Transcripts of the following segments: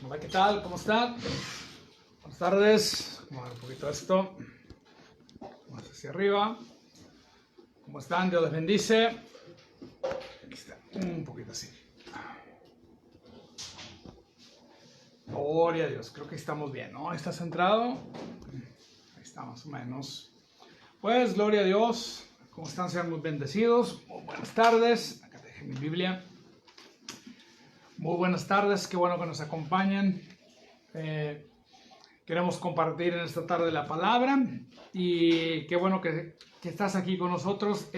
Hola, ¿qué tal? ¿Cómo están? Buenas tardes. Vamos a ver un poquito esto. Vamos hacia arriba. ¿Cómo están? Dios les bendice. Aquí está. Un poquito así. Gloria a Dios. Creo que estamos bien, ¿no? ¿Está centrado? Ahí está, más o menos. Pues, gloria a Dios. ¿Cómo están? Sean muy bendecidos. Muy buenas tardes. Acá te dejé mi Biblia. Muy buenas tardes. Qué bueno que nos acompañan. Queremos compartir en esta tarde la palabra y qué bueno que estás aquí con nosotros.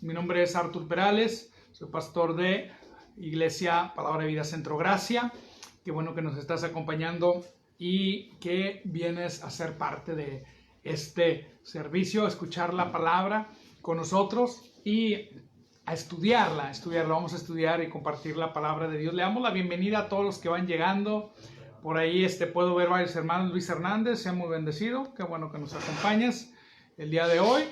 Mi nombre es Artur Perales, soy pastor de Iglesia Palabra de Vida Centro Gracia. Qué bueno que nos estás acompañando y que vienes a ser parte de este servicio, a escuchar la palabra con nosotros y a estudiarla. Vamos a estudiar y compartir la palabra de Dios. Le damos la bienvenida a todos los que van llegando. Por ahí puedo ver varios hermanos. Luis Hernández, sea muy bendecido. Qué bueno que nos acompañas el día de hoy.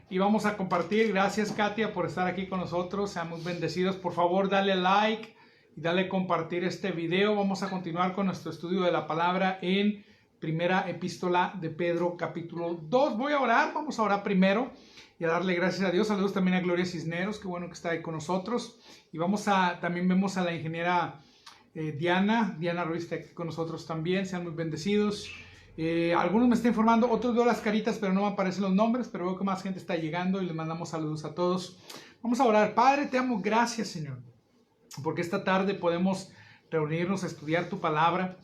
Y vamos a compartir. Gracias, Katia, por estar aquí con nosotros. Sean muy bendecidos. Por favor, dale like y dale compartir este video. Vamos a continuar con nuestro estudio de la palabra en Primera Epístola de Pedro, capítulo 2. Voy a orar. Vamos a orar primero y a darle gracias a Dios. Saludos también a Gloria Cisneros. Qué bueno que está ahí con nosotros. Y también vemos a la ingeniera Diana Ruiz está aquí con nosotros también. Sean muy bendecidos. Algunos me están informando, otros veo las caritas pero no me aparecen los nombres, pero veo que más gente está llegando y les mandamos saludos a todos. Vamos a orar. Padre, te damos gracias, Señor, porque esta tarde podemos reunirnos a estudiar tu palabra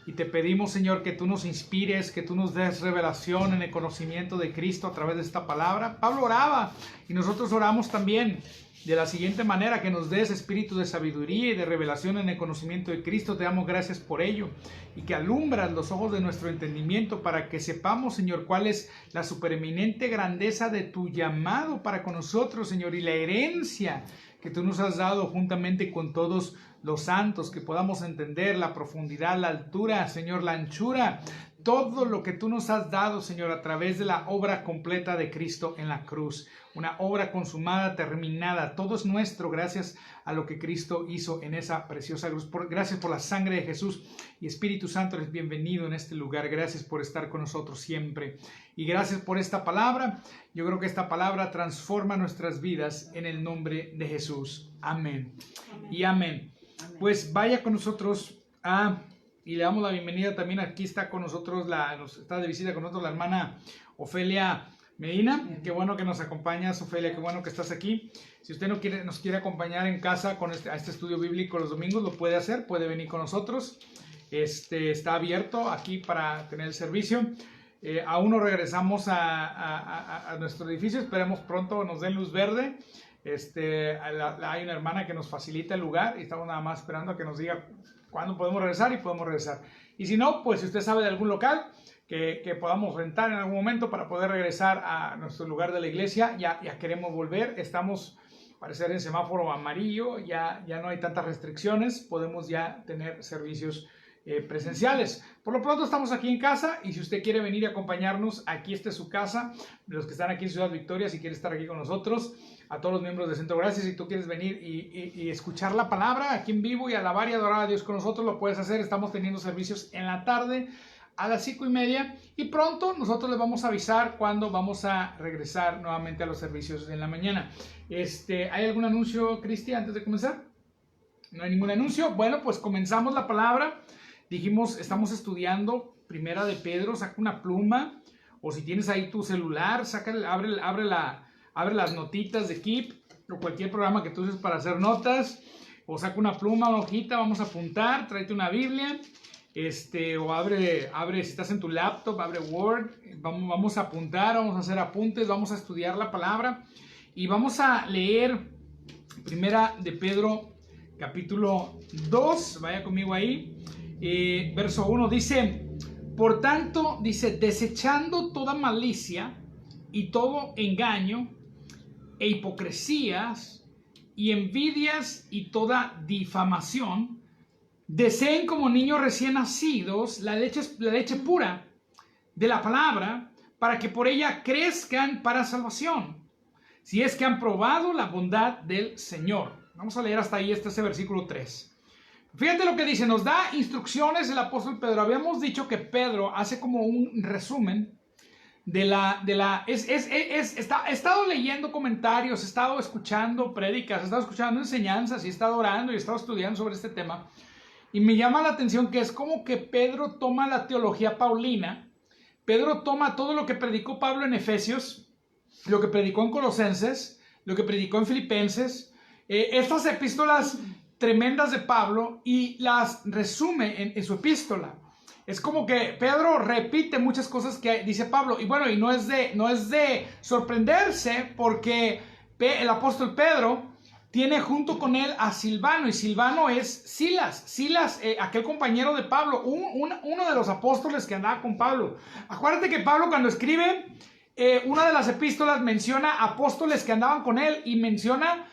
y te pedimos, Señor, que tú nos inspires, que tú nos des revelación en el conocimiento de Cristo a través de esta palabra. Pablo oraba y nosotros oramos también de la siguiente manera: que nos des espíritu de sabiduría y de revelación en el conocimiento de Cristo. Te damos gracias por ello y que alumbras los ojos de nuestro entendimiento para que sepamos, Señor, cuál es la supereminente grandeza de tu llamado para con nosotros, Señor, y la herencia que tú nos has dado juntamente con todos los santos, que podamos entender la profundidad, la altura, Señor, la anchura, todo lo que tú nos has dado, Señor, a través de la obra completa de Cristo en la cruz. Una obra consumada, terminada. Todo es nuestro gracias a lo que Cristo hizo en esa preciosa cruz. Gracias por la sangre de Jesús. Y Espíritu Santo, eres bienvenido en este lugar. Gracias por estar con nosotros siempre. Y gracias por esta palabra. Yo creo que esta palabra transforma nuestras vidas en el nombre de Jesús. Amén. Y amén. Pues vaya con nosotros y le damos la bienvenida también. Aquí está con nosotros, está de visita con nosotros la hermana Ofelia Medina. Qué bueno que nos acompañas, Ofelia, qué bueno que estás aquí. Si usted nos quiere acompañar en casa a este estudio bíblico los domingos, lo puede hacer, puede venir con nosotros. Está abierto aquí para tener el servicio. Aún no regresamos a nuestro edificio, esperemos pronto nos den luz verde. Hay una hermana que nos facilita el lugar y estamos nada más esperando a que nos diga cuándo podemos regresar y podemos regresar. Y si no, pues si usted sabe de algún local que podamos rentar en algún momento para poder regresar a nuestro lugar de la iglesia, ya queremos volver. Estamos, parecer, en semáforo amarillo, ya no hay tantas restricciones, podemos ya tener servicios presenciales. Por lo pronto estamos aquí en casa y si usted quiere venir y acompañarnos, aquí está su casa. Los que están aquí en Ciudad Victoria, si quiere estar aquí con nosotros, a todos los miembros de Centro Gracia, si tú quieres venir y escuchar la palabra aquí en vivo y alabar y adorar a Dios con nosotros, lo puedes hacer. Estamos teniendo servicios en la tarde a las 5:30 y pronto nosotros les vamos a avisar cuando vamos a regresar nuevamente a los servicios en la mañana. ¿Hay algún anuncio, Cristi, antes de comenzar? No hay ningún anuncio. Bueno, pues comenzamos la palabra. Dijimos, estamos estudiando Primera de Pedro. Saca una pluma o si tienes ahí tu celular, abre las notitas de Keep o cualquier programa que tú uses para hacer notas, o saca una pluma, una hojita, vamos a apuntar, tráete una Biblia, o abre, si estás en tu laptop, abre Word, vamos a apuntar, vamos a hacer apuntes, vamos a estudiar la palabra y vamos a leer Primera de Pedro, capítulo 2, vaya conmigo ahí, verso 1, dice: por tanto, dice, desechando toda malicia y todo engaño e hipocresías y envidias y toda difamación, deseen como niños recién nacidos la leche pura de la palabra, para que por ella crezcan para salvación, si es que han probado la bondad del Señor. Vamos a leer hasta ahí, ese versículo 3. Fíjate lo que dice, nos da instrucciones el apóstol Pedro. Habíamos dicho que Pedro hace como un resumen he estado leyendo comentarios, he estado escuchando prédicas, he estado escuchando enseñanzas y he estado orando y he estado estudiando sobre este tema. Y me llama la atención que es como que Pedro toma la teología paulina. Pedro toma todo lo que predicó Pablo en Efesios, lo que predicó en Colosenses, lo que predicó en Filipenses, estas epístolas tremendas de Pablo, y las resume en su epístola. Es como que Pedro repite muchas cosas que dice Pablo. Y bueno, y no es de sorprenderse, porque el apóstol Pedro tiene junto con él a Silvano, y Silvano es Silas, aquel compañero de Pablo, uno de los apóstoles que andaba con Pablo. Acuérdate que Pablo, cuando escribe una de las epístolas, menciona apóstoles que andaban con él, y menciona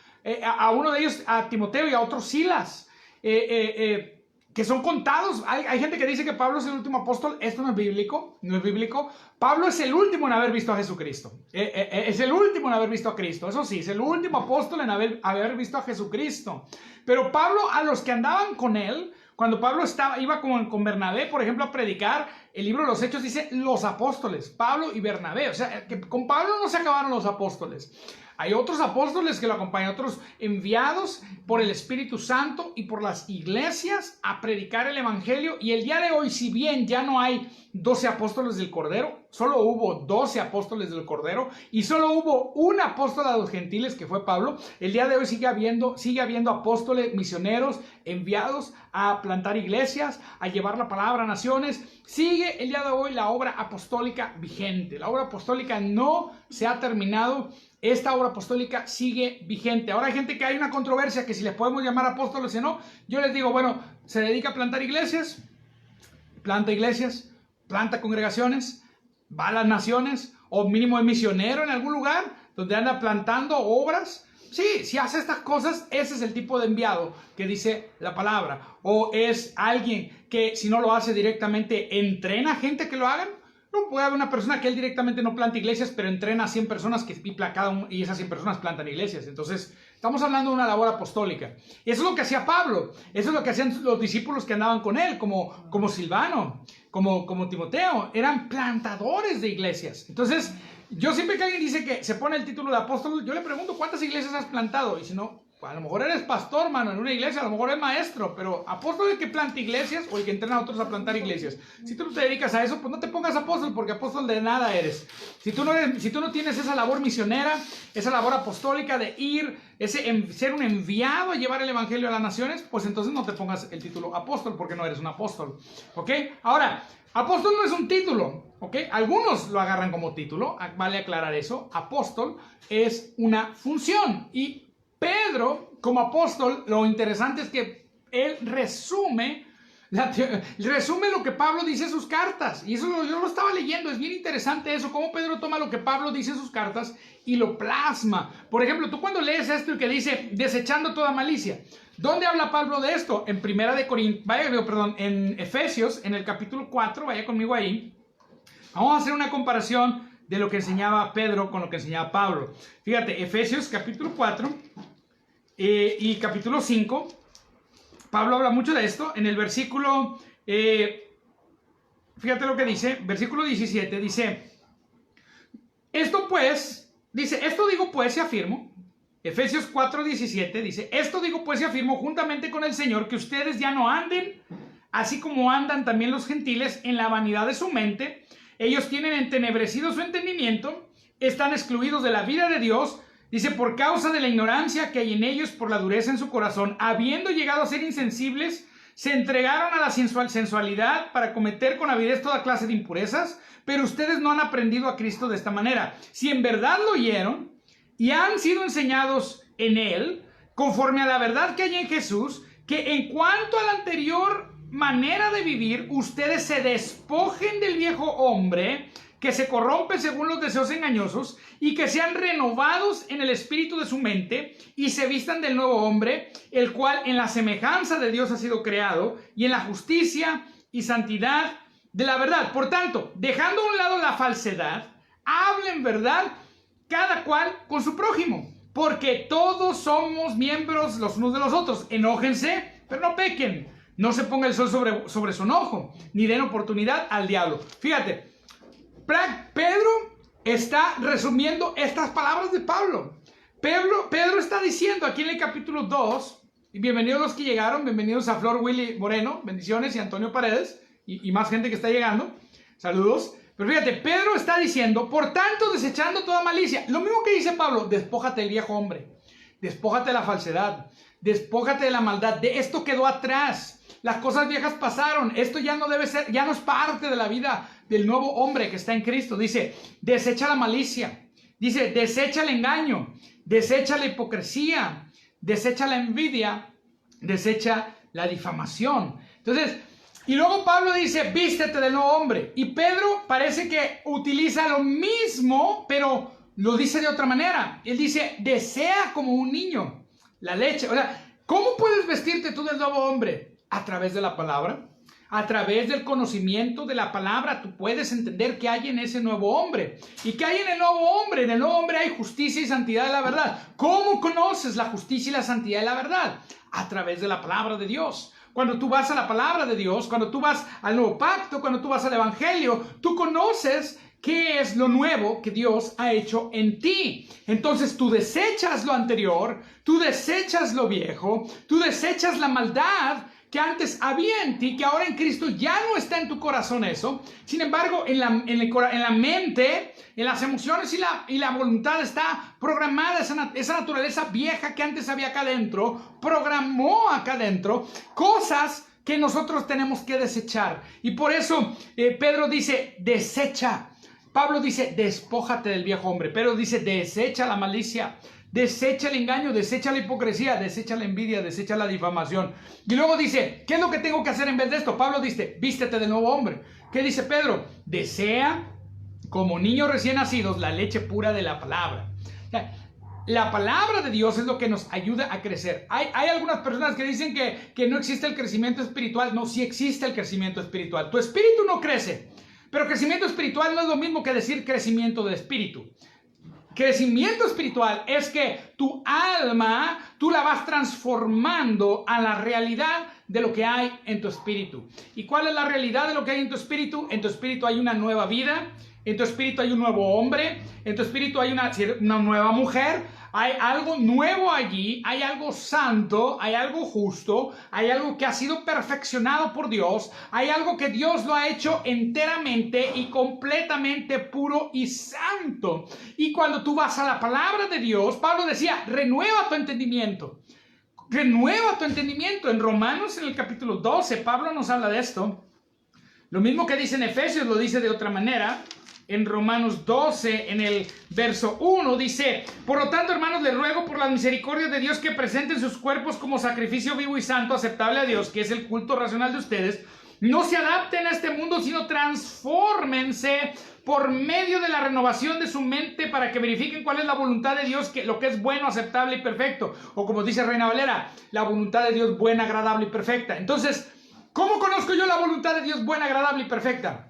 a uno de ellos, a Timoteo, y a otro Silas, que son contados. Hay gente que dice que Pablo es el último apóstol. Esto no es bíblico, no es bíblico. Pablo es el último en haber visto a Jesucristo. Es el último en haber visto a Cristo. Eso sí, es el último apóstol en haber visto a Jesucristo. Pero Pablo, a los que andaban con él, cuando Pablo iba con Bernabé, por ejemplo, a predicar, el libro de los Hechos dice los apóstoles, Pablo y Bernabé. O sea, que con Pablo no se acabaron los apóstoles. Hay otros apóstoles que lo acompañan, otros enviados por el Espíritu Santo y por las iglesias a predicar el Evangelio. Y el día de hoy, si bien ya no hay 12 apóstoles del Cordero, solo hubo 12 apóstoles del Cordero y solo hubo un apóstol a los gentiles, que fue Pablo. El día de hoy sigue habiendo apóstoles, misioneros, enviados a plantar iglesias, a llevar la palabra a naciones. Sigue el día de hoy la obra apostólica vigente. La obra apostólica no se ha terminado. Esta obra apostólica sigue vigente. Ahora hay gente que hay una controversia que si les podemos llamar apóstoles o no. Yo les digo, bueno, se dedica a plantar iglesias, planta congregaciones, va a las naciones, o mínimo es misionero en algún lugar donde anda plantando obras. Sí, si hace estas cosas, ese es el tipo de enviado que dice la palabra. O es alguien que, si no lo hace directamente, entrena gente que lo hagan. No puede haber una persona que él directamente no planta iglesias, pero entrena a 100 personas y esas 100 personas plantan iglesias. Entonces, estamos hablando de una labor apostólica. Y eso es lo que hacía Pablo. Eso es lo que hacían los discípulos que andaban con él, como Silvano, como Timoteo. Eran plantadores de iglesias. Entonces, yo siempre que alguien dice que se pone el título de apóstol, yo le pregunto, ¿cuántas iglesias has plantado? Y si no, a lo mejor eres pastor, mano, en una iglesia, a lo mejor eres maestro, pero apóstol es el que planta iglesias o el que entrena a otros a plantar iglesias. Si tú no te dedicas a eso, pues no te pongas apóstol, porque apóstol de nada eres. Si tú no tienes esa labor misionera, esa labor apostólica de ser un enviado a llevar el evangelio a las naciones, pues entonces no te pongas el título apóstol, porque no eres un apóstol. ¿Ok? Ahora, apóstol no es un título, ¿ok? Algunos lo agarran como título, vale aclarar eso. Apóstol es una función, y Pedro, como apóstol, lo interesante es que él resume lo que Pablo dice en sus cartas. Y eso yo lo estaba leyendo, es bien interesante eso, cómo Pedro toma lo que Pablo dice en sus cartas y lo plasma. Por ejemplo, tú cuando lees esto y que dice, desechando toda malicia, ¿dónde habla Pablo de esto? En en Efesios, en el capítulo 4, vaya conmigo ahí. Vamos a hacer una comparación de lo que enseñaba Pedro con lo que enseñaba Pablo. Fíjate, Efesios capítulo 4 y capítulo 5, Pablo habla mucho de esto. En el versículo, fíjate lo que dice, versículo 17, dice, esto digo pues y afirmo, Efesios 4, 17, dice, esto digo pues y afirmo juntamente con el Señor, que ustedes ya no anden, así como andan también los gentiles en la vanidad de su mente. Ellos tienen entenebrecido su entendimiento, están excluidos de la vida de Dios. Dice, por causa de la ignorancia que hay en ellos, por la dureza en su corazón, habiendo llegado a ser insensibles, se entregaron a la sensualidad para cometer con avidez toda clase de impurezas, pero ustedes no han aprendido a Cristo de esta manera. Si en verdad lo oyeron y han sido enseñados en Él, conforme a la verdad que hay en Jesús, que en cuanto a la anterior manera de vivir, ustedes se despojen del viejo hombre, que se corrompe según los deseos engañosos, y que sean renovados en el espíritu de su mente, y se vistan del nuevo hombre, el cual en la semejanza de Dios ha sido creado, y en la justicia y santidad de la verdad. Por tanto, dejando a un lado la falsedad, hablen verdad cada cual con su prójimo, porque todos somos miembros los unos de los otros. Enójense, pero no pequen. No se ponga el sol sobre su enojo, ni den oportunidad al diablo. Fíjate, Pedro está resumiendo estas palabras de Pablo. Pedro está diciendo aquí en el capítulo 2, y bienvenidos los que llegaron, bienvenidos a Flor Willy Moreno, bendiciones, y Antonio Paredes, y más gente que está llegando, saludos. Pero fíjate, Pedro está diciendo, por tanto, desechando toda malicia. Lo mismo que dice Pablo, despójate del viejo hombre, despójate de la falsedad, despójate de la maldad, de esto quedó atrás. Las cosas viejas pasaron, esto ya no debe ser, ya no es parte de la vida del nuevo hombre que está en Cristo. Dice, desecha la malicia, dice, desecha el engaño, desecha la hipocresía, desecha la envidia, desecha la difamación. Entonces, y luego Pablo dice, vístete del nuevo hombre. Y Pedro parece que utiliza lo mismo, pero lo dice de otra manera. Él dice, desea como un niño la leche. O sea, ¿cómo puedes vestirte tú del nuevo hombre? A través de la palabra, a través del conocimiento de la palabra, tú puedes entender qué hay en ese nuevo hombre. ¿Y qué hay en el nuevo hombre? En el nuevo hombre hay justicia y santidad de la verdad. ¿Cómo conoces la justicia y la santidad de la verdad? A través de la palabra de Dios. Cuando tú vas a la palabra de Dios, cuando tú vas al nuevo pacto, cuando tú vas al evangelio, tú conoces qué es lo nuevo que Dios ha hecho en ti. Entonces tú desechas lo anterior, tú desechas lo viejo, tú desechas la maldad que antes había en ti, que ahora en Cristo ya no está en tu corazón eso. Sin embargo, en la mente, en las emociones y la voluntad está programada esa naturaleza vieja que antes había acá adentro, programó acá adentro cosas que nosotros tenemos que desechar. Y por eso Pedro dice, desecha. Pablo dice, despójate del viejo hombre. Pedro dice, desecha la malicia. Desecha el engaño, desecha la hipocresía, desecha la envidia, desecha la difamación. Y luego dice, ¿qué es lo que tengo que hacer en vez de esto? Pablo dice, vístete del nuevo hombre. ¿Qué dice Pedro? Desea, como niños recién nacidos, la leche pura de la palabra. La palabra de Dios es lo que nos ayuda a crecer. Hay algunas personas que dicen que no existe el crecimiento espiritual. No, sí existe el crecimiento espiritual. Tu espíritu no crece, pero crecimiento espiritual no es lo mismo que decir crecimiento de espíritu. Crecimiento espiritual es que tu alma, tú la vas transformando a la realidad de lo que hay en tu espíritu. ¿Y cuál es la realidad de lo que hay en tu espíritu? En tu espíritu hay una nueva vida, en tu espíritu hay un nuevo hombre, en tu espíritu hay una nueva mujer, hay algo nuevo allí, hay algo santo, hay algo justo, hay algo que ha sido perfeccionado por Dios, hay algo que Dios lo ha hecho enteramente y completamente puro y santo. Y cuando tú vas a la palabra de Dios, Pablo decía, renueva tu entendimiento. Renueva tu entendimiento. En Romanos, en el capítulo 12, Pablo nos habla de esto. Lo mismo que dice en Efesios, lo dice de otra manera. En Romanos 12, en el verso 1, dice, por lo tanto, hermanos, les ruego por la misericordia de Dios que presenten sus cuerpos como sacrificio vivo y santo, aceptable a Dios, que es el culto racional de ustedes. No se adapten a este mundo, sino transfórmense por medio de la renovación de su mente para que verifiquen cuál es la voluntad de Dios, lo que es bueno, aceptable y perfecto. O como dice Reina Valera, la voluntad de Dios buena, agradable y perfecta. Entonces, ¿cómo conozco yo la voluntad de Dios buena, agradable y perfecta?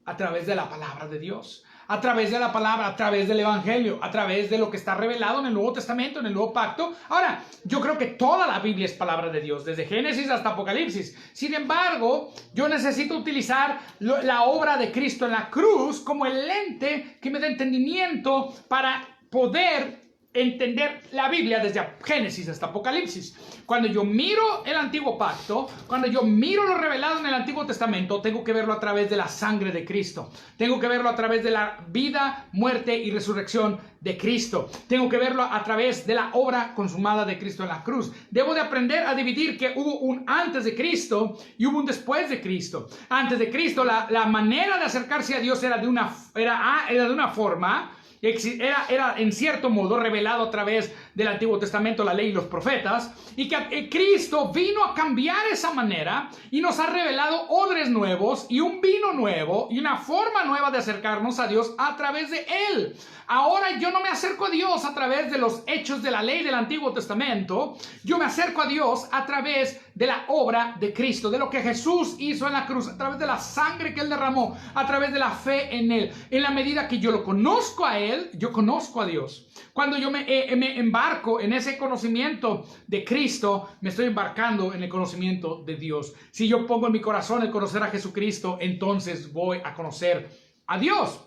A través de la palabra de Dios, a través de la palabra, a través del evangelio, a través de lo que está revelado en el Nuevo Testamento, en el Nuevo Pacto. Ahora, yo creo que toda la Biblia es palabra de Dios, desde Génesis hasta Apocalipsis. Sin embargo, yo necesito utilizar la obra de Cristo en la cruz como el lente que me da entendimiento para poder entender la Biblia desde Génesis hasta Apocalipsis. Cuando yo miro el Antiguo Pacto, cuando yo miro lo revelado en el Antiguo Testamento, tengo que verlo a través de la sangre de Cristo. Tengo que verlo a través de la vida, muerte y resurrección de Cristo. Tengo que verlo a través de la obra consumada de Cristo en la cruz. Debo de aprender a dividir que hubo un antes de Cristo y hubo un después de Cristo. Antes de Cristo, la manera de acercarse a Dios era de una forma. Era en cierto modo revelado a través del Antiguo Testamento, la ley y los profetas, y que Cristo vino a cambiar esa manera y nos ha revelado odres nuevos y un vino nuevo y una forma nueva de acercarnos a Dios a través de Él. Ahora yo no me acerco a Dios a través de los hechos de la ley del Antiguo Testamento, yo me acerco a Dios a través de la obra de Cristo, de lo que Jesús hizo en la cruz, a través de la sangre que Él derramó, a través de la fe en Él. En la medida que yo lo conozco a Él, yo conozco a Dios. Cuando yo me embarco embarco en ese conocimiento de Cristo, me estoy embarcando en el conocimiento de Dios. Si yo pongo en mi corazón el conocer a Jesucristo, entonces voy a conocer a Dios.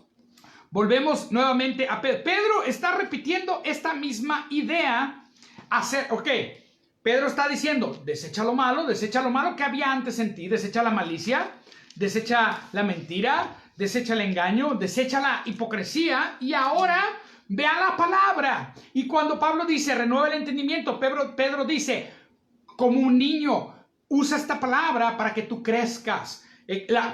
Volvemos nuevamente a Pedro. Pedro está repitiendo esta misma idea. Pedro está diciendo, desecha lo malo que había antes en ti, desecha la malicia, desecha la mentira, desecha el engaño, desecha la hipocresía y ahora ve a la palabra. Y cuando Pablo dice, renueva el entendimiento, Pedro dice, como un niño, usa esta palabra para que tú crezcas.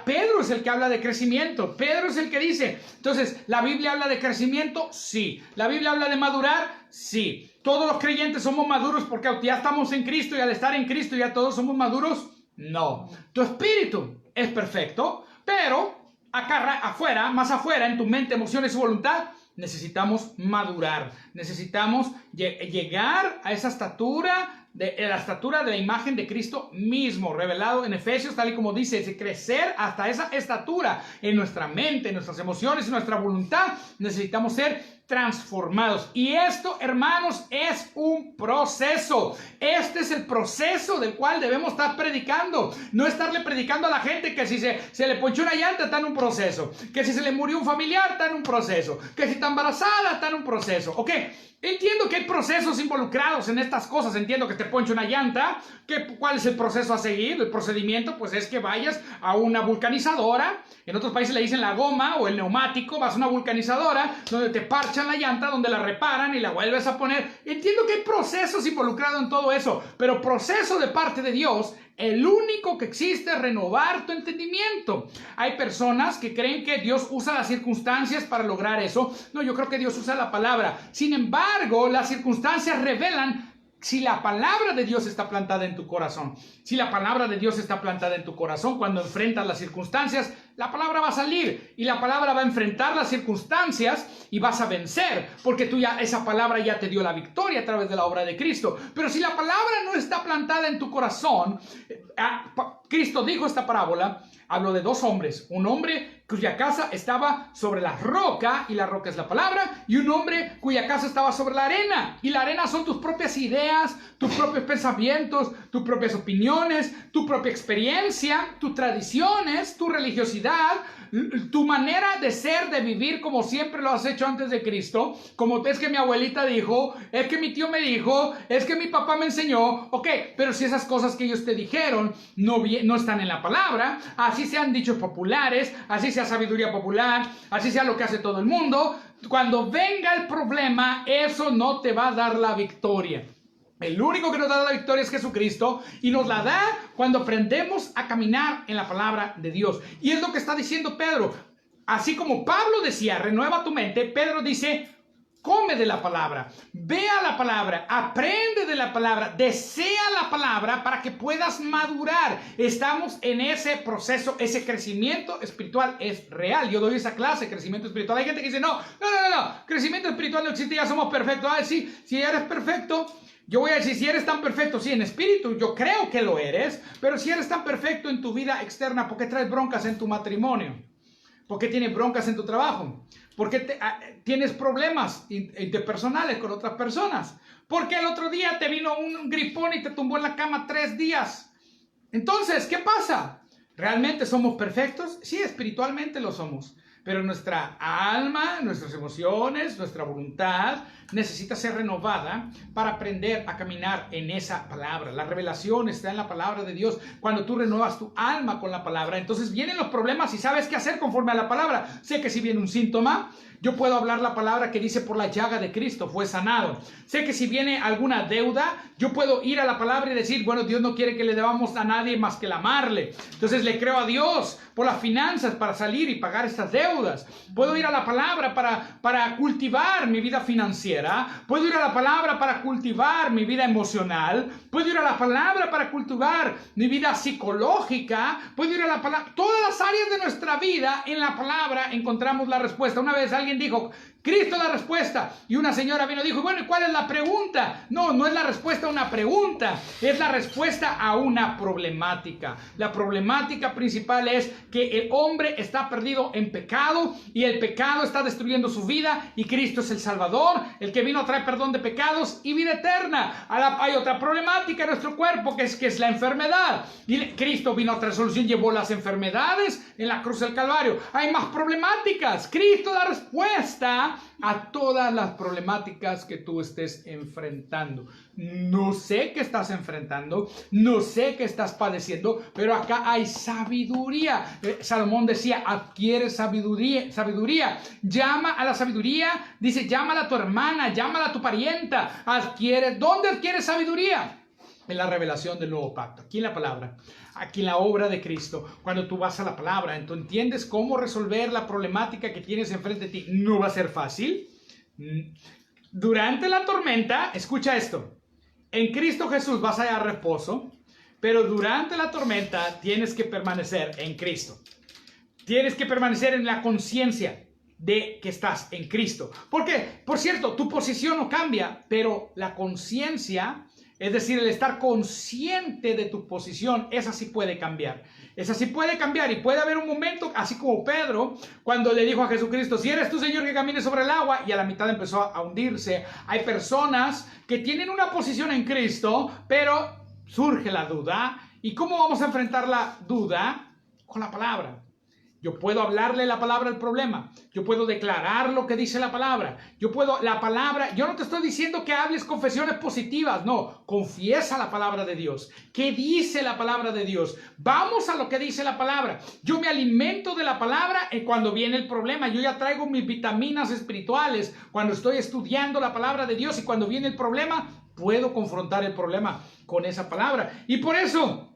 Pedro es el que habla de crecimiento. Pedro es el que dice, entonces, ¿la Biblia habla de crecimiento? Sí. ¿La Biblia habla de madurar? Sí. ¿Todos los creyentes somos maduros porque ya estamos en Cristo y al estar en Cristo ya todos somos maduros? No. Tu espíritu es perfecto, pero más afuera, en tu mente, emociones y voluntad, necesitamos madurar. Necesitamos llegar a esa estatura, la estatura de la imagen de Cristo mismo, revelado en Efesios, tal y como dice, es crecer hasta esa estatura en nuestra mente, en nuestras emociones, en nuestra voluntad. Necesitamos ser transformados. Y esto, hermanos, es un proceso. Este es el proceso del cual debemos estar predicando. No estarle predicando a la gente que si se le ponchó una llanta, está en un proceso. Que si se le murió un familiar, está en un proceso. Que si está embarazada, está en un proceso. Ok, entiendo que hay procesos involucrados en estas cosas. Entiendo que te ponche una llanta. ¿Cuál es el proceso a seguir? El procedimiento, pues es que vayas a una vulcanizadora. En otros países le dicen la goma o el neumático. Vas a una vulcanizadora donde te parchan la llanta, donde la reparan y la vuelves a poner. Entiendo que hay procesos involucrados en todo eso, pero proceso de parte de Dios, el único que existe es renovar tu entendimiento. Hay personas que creen que Dios usa las circunstancias para lograr eso. No, yo creo que Dios usa la palabra. Sin embargo, las circunstancias revelan si la palabra de Dios está plantada en tu corazón. Si la palabra de Dios está plantada en tu corazón, cuando enfrentas las circunstancias, la palabra va a salir y la palabra va a enfrentar las circunstancias y vas a vencer, porque esa palabra ya te dio la victoria a través de la obra de Cristo. Pero si la palabra no está plantada en tu corazón, Cristo dijo esta parábola, habló de dos hombres, un hombre cuya casa estaba sobre la roca, y la roca es la palabra, y un hombre cuya casa estaba sobre la arena, y la arena son tus propias ideas, tus propios pensamientos, tus propias opiniones, tu propia experiencia, tus tradiciones, tu religiosidad, tu manera de ser, de vivir como siempre lo has hecho antes de Cristo, como es que mi abuelita dijo, es que mi tío me dijo, es que mi papá me enseñó. Ok, pero si esas cosas que ellos te dijeron no están en la palabra, así sean dichos populares, así sea sabiduría popular, así sea lo que hace todo el mundo, cuando venga el problema, eso no te va a dar la victoria. El único que nos da la victoria es Jesucristo, y nos la da cuando aprendemos a caminar en la palabra de Dios. Y es lo que está diciendo Pedro. Así como Pablo decía, renueva tu mente, Pedro dice, come de la palabra, ve a la palabra, aprende de la palabra, desea la palabra para que puedas madurar. Estamos en ese proceso, ese crecimiento espiritual es real. Yo doy esa clase, crecimiento espiritual. Hay gente que dice, no, crecimiento espiritual no existe, ya somos perfectos. Sí, si eres perfecto, yo voy a decir, si eres tan perfecto, sí, en espíritu, yo creo que lo eres, pero si eres tan perfecto en tu vida externa, ¿por qué traes broncas en tu matrimonio? ¿Por qué tienes broncas en tu trabajo? ¿Por qué tienes problemas interpersonales con otras personas? ¿Por qué el otro día te vino un gripón y te tumbó en la cama 3 días? Entonces, ¿qué pasa? ¿Realmente somos perfectos? Sí, espiritualmente lo somos. Pero nuestra alma, nuestras emociones, nuestra voluntad necesita ser renovada para aprender a caminar en esa palabra. La revelación está en la palabra de Dios. Cuando tú renuevas tu alma con la palabra, entonces vienen los problemas y sabes qué hacer conforme a la palabra. Sé que si viene un síntoma, yo puedo hablar la palabra que dice, por la llaga de Cristo fue sanado. Sé que si viene alguna deuda, yo puedo ir a la palabra y decir, bueno, Dios no quiere que le debamos a nadie más que el amarle. Entonces le creo a Dios por las finanzas para salir y pagar estas deudas. Puedo ir a la palabra para cultivar mi vida financiera. Puedo ir a la palabra para cultivar mi vida emocional. Puedo ir a la palabra para cultivar mi vida psicológica. Puedo ir a la palabra. Todas las áreas de nuestra vida, en la palabra encontramos la respuesta. Una vez alguien dijo, Cristo es la respuesta. Y una señora vino y dijo, bueno, ¿y cuál es la pregunta? No, no es la respuesta a una pregunta, es la respuesta a una problemática. La problemática principal es que el hombre está perdido en pecado y el pecado está destruyendo su vida y Cristo es el Salvador, el que vino a traer perdón de pecados y vida eterna. Hay otra problemática en nuestro cuerpo que es la enfermedad. Y Cristo vino a traer solución, llevó las enfermedades en la cruz del Calvario. Hay más problemáticas. Cristo da respuesta a todas las problemáticas que tú estés enfrentando. No sé qué estás enfrentando, no sé qué estás padeciendo, pero acá hay sabiduría. Salomón decía, adquiere sabiduría. Llama a la sabiduría, dice, llámala a tu hermana, llámala a tu parienta. ¿Dónde adquieres sabiduría? En la revelación del nuevo pacto, aquí en la palabra, aquí en la obra de Cristo. Cuando tú vas a la palabra, tú entiendes cómo resolver la problemática que tienes enfrente de ti. No va a ser fácil. Durante la tormenta, escucha esto, en Cristo Jesús vas a hallar reposo, pero durante la tormenta tienes que permanecer en Cristo. Tienes que permanecer en la conciencia de que estás en Cristo. Porque, por cierto, tu posición no cambia, pero la conciencia, es decir, el estar consciente de tu posición, esa sí puede cambiar. Esa sí puede cambiar y puede haber un momento, así como Pedro, cuando le dijo a Jesucristo, si eres tú, Señor, que camines sobre el agua, y a la mitad empezó a hundirse. Hay personas que tienen una posición en Cristo, pero surge la duda. ¿Y cómo vamos a enfrentar la duda? Con la palabra. Yo puedo hablarle la palabra al problema. Yo puedo declarar lo que dice la palabra. Yo no te estoy diciendo que hables confesiones positivas. No, confiesa la palabra de Dios. ¿Qué dice la palabra de Dios? Vamos a lo que dice la palabra. Yo me alimento de la palabra cuando viene el problema. Yo ya traigo mis vitaminas espirituales cuando estoy estudiando la palabra de Dios y cuando viene el problema, puedo confrontar el problema con esa palabra. Y por eso,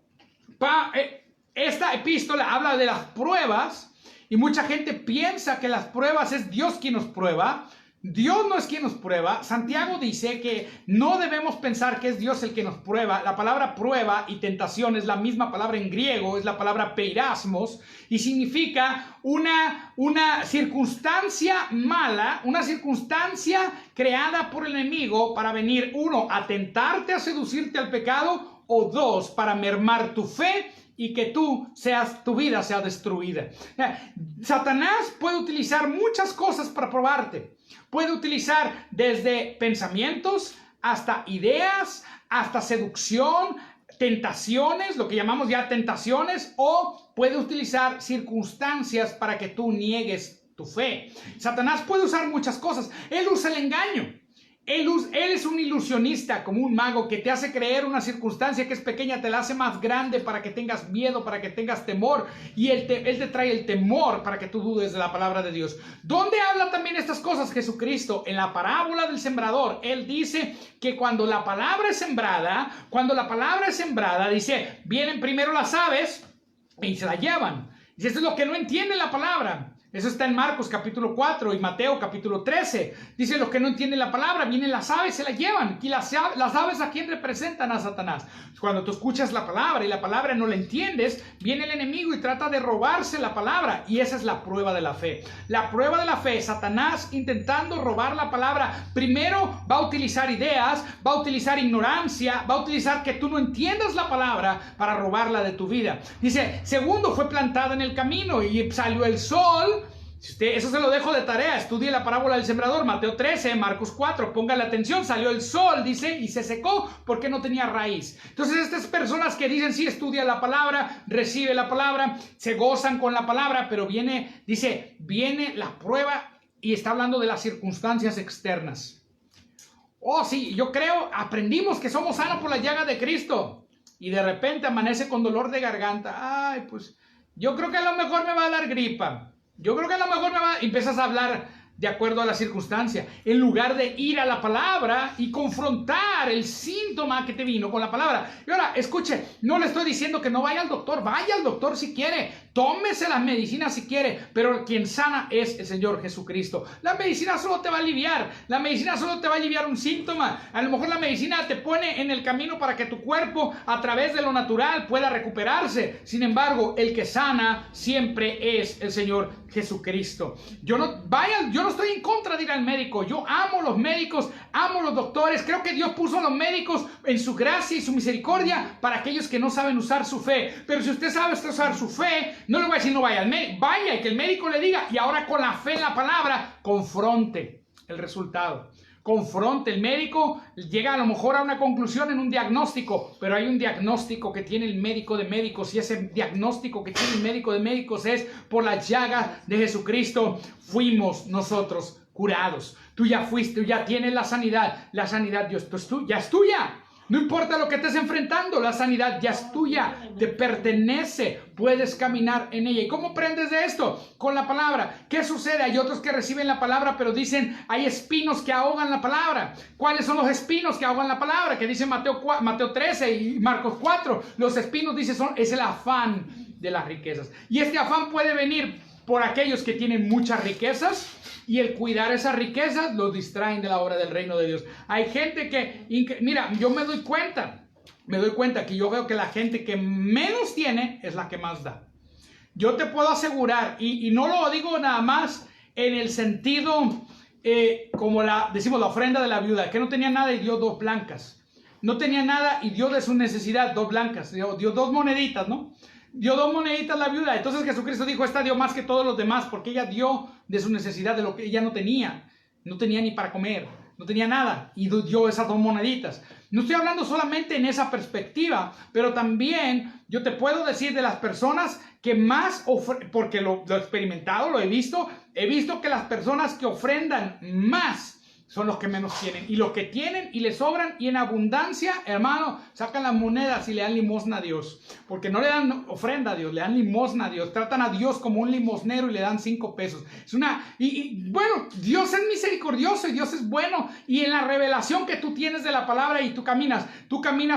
esta epístola habla de las pruebas y mucha gente piensa que las pruebas es Dios quien nos prueba. Dios no es quien nos prueba. Santiago dice que no debemos pensar que es Dios el que nos prueba. La palabra prueba y tentación es la misma palabra en griego, es la palabra peirasmos y significa una circunstancia mala, una circunstancia creada por el enemigo para venir, uno, a tentarte, a seducirte al pecado, o dos, para mermar tu fe y que tu vida sea destruida. Satanás puede utilizar muchas cosas para probarte. Puede utilizar desde pensamientos hasta ideas, hasta seducción, tentaciones, lo que llamamos ya tentaciones, o puede utilizar circunstancias para que tú niegues tu fe. Satanás puede usar muchas cosas. Él usa el engaño. Él es un ilusionista, como un mago, que te hace creer una circunstancia que es pequeña, te la hace más grande para que tengas miedo, para que tengas temor. Y él te trae el temor para que tú dudes de la palabra de Dios. ¿Dónde habla también estas cosas Jesucristo? En la parábola del sembrador. Él dice que cuando la palabra es sembrada, dice, vienen primero las aves y se la llevan. Y eso es lo que no entiende la palabra. Eso está en Marcos capítulo 4 y Mateo capítulo 13. Dice, los que no entienden la palabra, vienen las aves, se la llevan. Y las aves, ¿a quién representan? A Satanás. Cuando tú escuchas la palabra y la palabra no la entiendes, viene el enemigo y trata de robarse la palabra. Y esa es la prueba de la fe. La prueba de la fe, Satanás intentando robar la palabra, primero va a utilizar ideas, va a utilizar ignorancia, va a utilizar que tú no entiendas la palabra para robarla de tu vida. Dice, segundo, fue plantada en el camino y salió el sol. Eso se lo dejo de tarea, estudie la parábola del sembrador, Mateo 13, Marcos 4, póngale atención, salió el sol, dice, y se secó porque no tenía raíz. Entonces estas personas que dicen, sí, estudia la palabra, recibe la palabra, se gozan con la palabra, pero viene la prueba y está hablando de las circunstancias externas. Oh, sí, yo creo, aprendimos que somos sanos por la llaga de Cristo y de repente amanece con dolor de garganta. Ay, pues yo creo que a lo mejor me va a dar gripa. Yo creo que a lo mejor empiezas a hablar de acuerdo a la circunstancia, en lugar de ir a la palabra y confrontar el síntoma que te vino con la palabra. Y ahora, escuche, no le estoy diciendo que no vaya al doctor si quiere, tómese las medicinas si quiere, pero quien sana es el Señor Jesucristo. La medicina solo te va a aliviar, un síntoma. A lo mejor la medicina te pone en el camino para que tu cuerpo, a través de lo natural, pueda recuperarse. Sin embargo, el que sana siempre es el Señor Jesucristo. Yo no estoy en contra de ir al médico. Yo amo los médicos, amo los doctores. Creo que Dios puso a los médicos en su gracia y su misericordia para aquellos que no saben usar su fe. Pero si usted sabe usar su fe, no le voy a decir no vaya al médico. Vaya y que el médico le diga. Y ahora con la fe en la palabra, confronte el resultado. Confronte. El médico llega a lo mejor a una conclusión en un diagnóstico, pero hay un diagnóstico que tiene el médico de médicos, y ese diagnóstico que tiene el médico de médicos es: por las llagas de Jesucristo fuimos nosotros curados. Tú ya fuiste, tú ya tienes la sanidad. La sanidad, Dios, ya es tuya. No importa lo que estés enfrentando, la sanidad ya es tuya, te pertenece, puedes caminar en ella. ¿Y cómo aprendes de esto? Con la palabra. ¿Qué sucede? Hay otros que reciben la palabra, pero dicen, hay espinos que ahogan la palabra. ¿Cuáles son los espinos que ahogan la palabra? Que dice Mateo 13 y Marcos 4. Los espinos, dice, es el afán de las riquezas. Y este afán puede venir por aquellos que tienen muchas riquezas, y el cuidar esas riquezas los distraen de la obra del reino de Dios. Hay gente que, mira, yo me doy cuenta que yo veo que la gente que menos tiene es la que más da. Yo te puedo asegurar, y no lo digo nada más en el sentido, como decimos, la ofrenda de la viuda, que no tenía nada y dio 2 blancas. No tenía nada y dio de su necesidad 2 blancas, dio 2 moneditas, ¿no? Dio 2 moneditas la viuda. Entonces Jesucristo dijo, esta dio más que todos los demás, porque ella dio de su necesidad, de lo que ella no tenía. No tenía ni para comer, no tenía nada, y dio esas 2 moneditas. No estoy hablando solamente en esa perspectiva, pero también yo te puedo decir de las personas que más porque lo he experimentado, lo he visto que las personas que ofrendan más son los que menos tienen. Y los que tienen y les sobran y en abundancia, hermano, sacan las monedas y le dan limosna a Dios. Porque no le dan ofrenda a Dios, le dan limosna a Dios. Tratan a Dios como un limosnero y le dan 5 pesos. Bueno, Dios es misericordioso y Dios es bueno. Y en la revelación que tú tienes de la palabra y tú caminas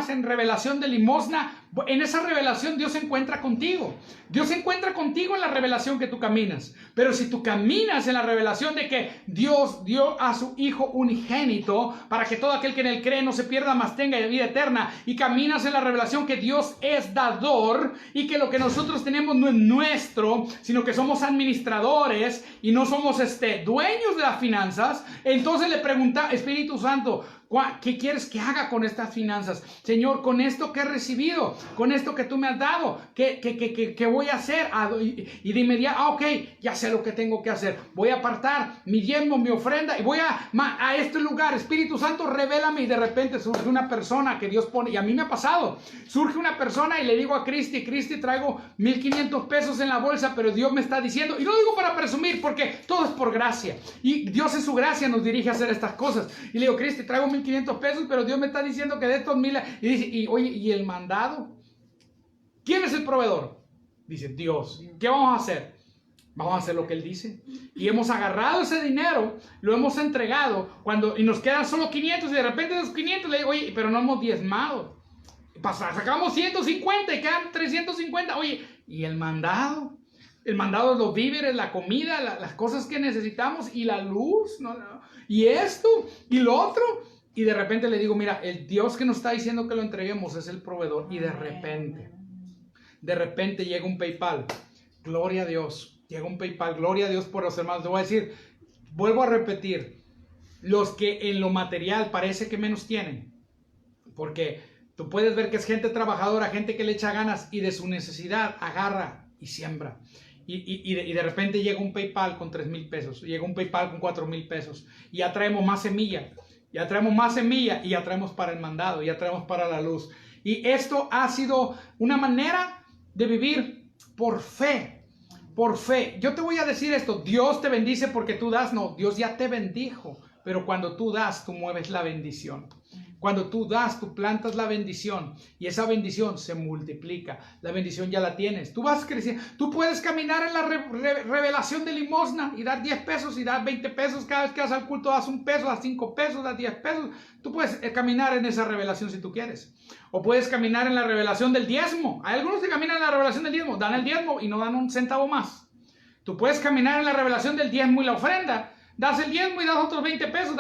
en revelación de limosna. En esa revelación Dios se encuentra contigo. Dios se encuentra contigo en la revelación que tú caminas. Pero si tú caminas en la revelación de que Dios dio a su Hijo unigénito para que todo aquel que en él cree no se pierda, mas tenga vida eterna, y caminas en la revelación que Dios es dador y que lo que nosotros tenemos no es nuestro, sino que somos administradores y no somos dueños de las finanzas, entonces le pregunta, Espíritu Santo, ¿qué quieres que haga con estas finanzas? Señor, con esto que he recibido, con esto que tú me has dado, ¿qué voy a hacer? Y de inmediato, ok, ya sé lo que tengo que hacer. Voy a apartar mi diezmo, mi ofrenda, y voy a este lugar. Espíritu Santo, revélame. Y de repente surge una persona que Dios pone, y a mí me ha pasado. Surge una persona y le digo a Cristi, traigo 1,500 pesos en la bolsa, pero Dios me está diciendo, y no lo digo para presumir, porque todo es por gracia. Y Dios en su gracia nos dirige a hacer estas cosas. Y le digo, Cristi, traigo 1,500 pesos, pero Dios me está diciendo que de estos 1,000, y dice, oye, ¿y el mandado? ¿Quién es el proveedor? Dice, Dios. ¿Qué vamos a hacer? Vamos a hacer lo que Él dice. Y hemos agarrado ese dinero, lo hemos entregado, y nos quedan solo 500, y de repente de esos 500 le digo, oye, pero no hemos diezmado. Sacamos 150 y quedan 350. Oye, ¿y el mandado? El mandado es los víveres, la comida, las cosas que necesitamos, y la luz, y esto, y lo otro. Y de repente le digo, mira, el Dios que nos está diciendo que lo entreguemos es el proveedor. Y de repente llega un PayPal. Gloria a Dios. Llega un PayPal. Gloria a Dios por los hermanos. Te voy a decir, vuelvo a repetir, los que en lo material parece que menos tienen. Porque tú puedes ver que es gente trabajadora, gente que le echa ganas y de su necesidad agarra y siembra. Y de repente llega un PayPal con 3,000 pesos. Llega un PayPal con 4,000 pesos. Y ya traemos más semilla. Ya traemos más semilla y ya traemos para el mandado, ya traemos para la luz. Y esto ha sido una manera de vivir por fe. Por fe. Yo te voy a decir esto, Dios te bendice porque tú das. No, Dios ya te bendijo. Pero cuando tú das, tú mueves la bendición. Cuando tú das, tú plantas la bendición y esa bendición se multiplica. La bendición ya la tienes. Tú vas creciendo. Tú puedes caminar en la revelación de limosna y dar 10 pesos y dar 20 pesos. Cada vez que vas al culto das 1 peso, das 5 pesos, das 10 pesos. Tú puedes caminar en esa revelación si tú quieres. O puedes caminar en la revelación del diezmo. Hay algunos que caminan en la revelación del diezmo. Dan el diezmo y no dan un centavo más. Tú puedes caminar en la revelación del diezmo y la ofrenda. Das el diezmo y das otros 20 pesos.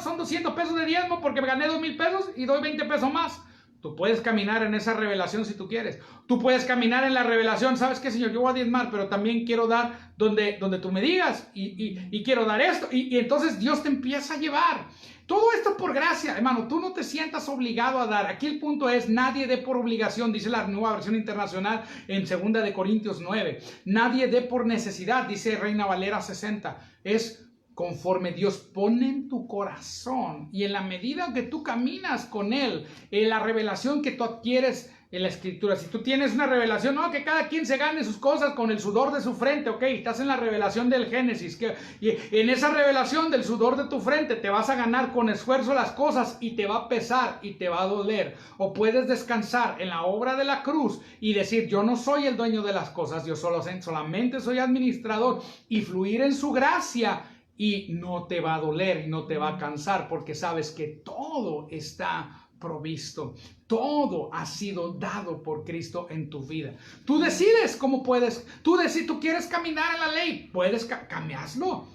Son 200 pesos de diezmo porque me gané 2,000 pesos y doy 20 pesos más. Tú puedes caminar en esa revelación si tú quieres. Tú puedes caminar en la revelación. ¿Sabes qué, Señor? Yo voy a diezmar, pero también quiero dar donde tú me digas. Y quiero dar esto. Y entonces Dios te empieza a llevar. Todo esto por gracia, hermano. Tú no te sientas obligado a dar. Aquí el punto es, nadie dé por obligación, dice la Nueva Versión Internacional en 2 de Corintios 9. Nadie dé por necesidad, dice Reina Valera 60. Es conforme Dios pone en tu corazón y en la medida que tú caminas con Él, en la revelación que tú adquieres en la Escritura. Si tú tienes una revelación, no, que cada quien se gane sus cosas con el sudor de su frente, ok, estás en la revelación del Génesis, y en esa revelación del sudor de tu frente te vas a ganar con esfuerzo las cosas y te va a pesar y te va a doler. O puedes descansar en la obra de la cruz y decir, yo no soy el dueño de las cosas, yo solamente soy administrador, y fluir en su gracia. Y no te va a doler y no te va a cansar, porque sabes que todo está provisto. Todo ha sido dado por Cristo en tu vida. Tú decides cómo puedes. Tú quieres caminar en la ley. Puedes cambiarlo.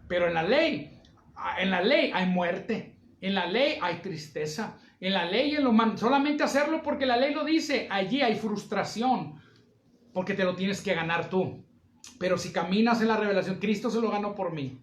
Pero en la ley hay muerte. En la ley hay tristeza. En la ley, en lo humano, solamente hacerlo porque la ley lo dice. Allí hay frustración, porque te lo tienes que ganar tú. Pero si caminas en la revelación, Cristo se lo ganó por mí.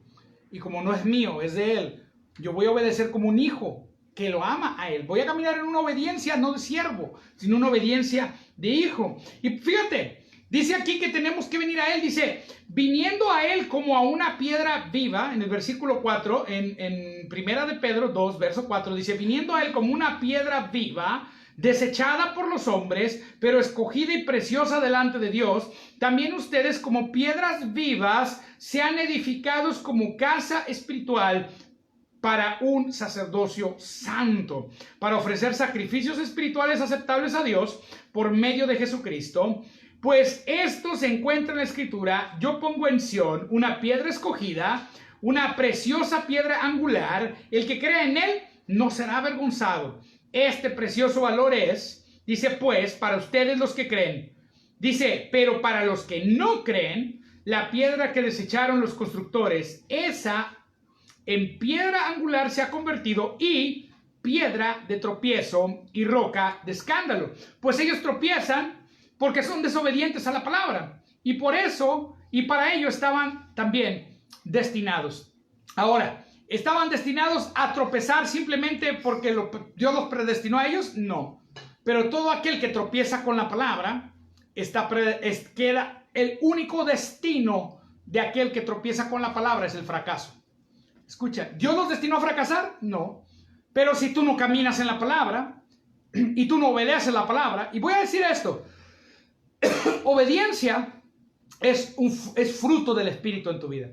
Y como no es mío, es de Él, yo voy a obedecer como un hijo que lo ama a Él. Voy a caminar en una obediencia no de siervo, sino una obediencia de hijo. Y fíjate, dice aquí que tenemos que venir a Él. Dice, viniendo a Él como a una piedra viva, en el versículo 4, en 1 de Pedro 2, verso 4, dice, viniendo a Él como una piedra viva, desechada por los hombres, pero escogida y preciosa delante de Dios, también ustedes como piedras vivas sean edificados como casa espiritual para un sacerdocio santo, para ofrecer sacrificios espirituales aceptables a Dios por medio de Jesucristo. Pues esto se encuentra en la Escritura: yo pongo en Sión una piedra escogida, una preciosa piedra angular, el que crea en Él no será avergonzado. Este precioso valor es, dice, pues, para ustedes los que creen. Dice, pero para los que no creen, la piedra que desecharon los constructores, esa en piedra angular se ha convertido, y piedra de tropiezo y roca de escándalo. Pues ellos tropiezan porque son desobedientes a la palabra. Y por eso, y para ello estaban también destinados. Ahora, ¿estaban destinados a tropezar simplemente porque Dios los predestinó a ellos? No. Pero todo aquel que tropieza con la palabra, queda el único destino de aquel que tropieza con la palabra es el fracaso. Escucha, ¿Dios los destinó a fracasar? No. Pero si tú no caminas en la palabra y tú no obedeces la palabra, y voy a decir esto, obediencia es fruto del Espíritu en tu vida.